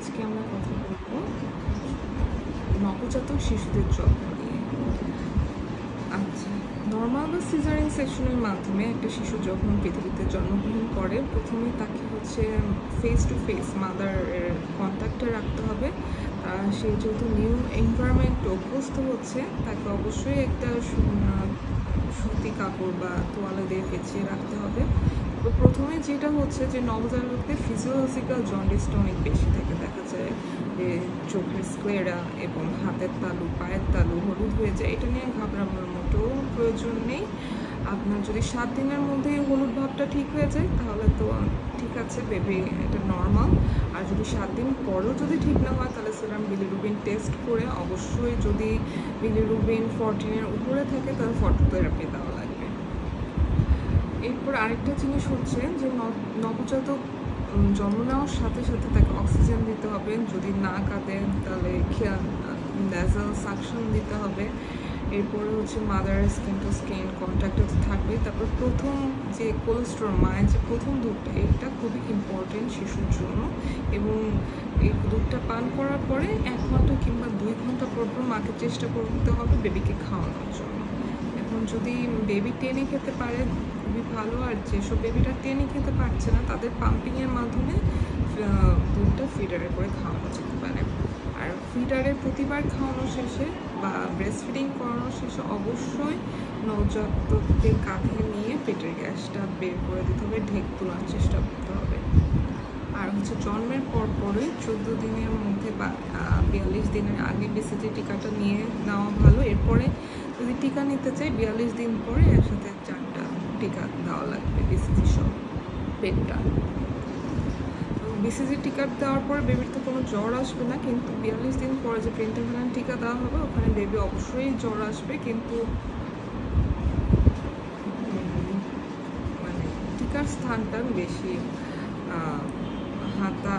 আজকে আমরা কথা বলবো নবজাতক শিশুদের যত্ন নিয়ে। আচ্ছা, নর্মাল বা সিজারিং সেকশনের মাধ্যমে একটা শিশু যখন পৃথিবীতে জন্মগ্রহণ করে, প্রথমেই তাকে ফেস টু ফেস মাদারের কন্ট্যাক্টে রাখতে হবে। সে যেহেতু নিউ এনভায়রনমেন্টে অভ্যস্ত হচ্ছে, তাকে অবশ্যই একটা সুতি কাপড় বা তোয়ালে দিয়ে পেঁচিয়ে রাখতে হবে। তো প্রথমে যেটা হচ্ছে যে নবজাতকদের ফিজিওলজিক্যাল জন্ডিসটা অনেক বেশি থাকে। দেখা যায় যে চোখের স্ক্লেরা এবং হাতের তালু, পায়ের তালু হলুদ হয়ে যায়। এটা নিয়ে ঘাবড়ানোর মোটেও প্রয়োজন নেই। আপনার যদি 7 দিনের মধ্যেই হলুদ ভাবটা ঠিক হয়ে যায় তাহলে তো ঠিক আছে, বেবি এটা নর্মাল। আর যদি 7 দিন পরেও যদি ঠিক না হয় তাহলে সেরাম বিলিরুবিন টেস্ট করে, অবশ্যই যদি বিলিরুবিন 14-এর উপরে থাকে তাহলে ফটোথেরাপি দেওয়া লাগবে। এরপর আরেকটা জিনিস হচ্ছে যে নবজাতক জন্ম নেওয়ার সাথে সাথে তাকে অক্সিজেন দিতে হবে। যদি না কাঁদে তাহলে ন্যাজাল সাকশন দিতে হবে। এরপরে হচ্ছে মাদারের স্কিন টু স্কিন কন্ট্যাক্টে থাকবে। তারপর প্রথম যে কোলেস্ট্রল, মায়ের যে প্রথম দুধটা, এটা খুবই ইম্পর্টেন্ট শিশুর জন্য। এবং এই দুধটা পান করার পরে 1 ঘন্টা কিংবা 2 ঘন্টা পর পর মাকে চেষ্টা করতে হবে বেবিকে খাওয়ানোর জন্য। এখন যদি বেবি টেনে খেতে পারে খুবই ভালো, আর যেসব বেবিটা টেনে খেতে পারছে না তাদের পাম্পিংয়ের মাধ্যমে দুধটা ফিডারে করে খাওয়ানো যেতে পারে। আর ফিডারে প্রতিবার খাওয়ানো শেষে বা ব্রেস্ট ফিডিং করানোর শেষে অবশ্যই নবজাতকদের কাঁধে নিয়ে পেটের গ্যাসটা বের করে দিতে হবে, ঢেক তোলার চেষ্টা করতে হবে। আর হচ্ছে জন্মের পরই 14 দিনের মধ্যে বা 42 দিনের আগে BCG টিকাটা নিয়ে নেওয়া ভালো। এরপরে যদি টিকা নিতে চাই 42 দিন পরে একসাথে 4টা টিকা দেওয়া লাগবে BCG সহ পেটটা। BCG টিকা দেওয়ার পরে বেবির তো কোনো জ্বর আসবে না, কিন্তু 42 দিন পরে যে পেন্টাভালেন্ট টিকা দেওয়া হবে ওখানে বেবি অবশ্যই জ্বর আসবে। কিন্তু মানে টিকার স্থানটা বেশি হাতা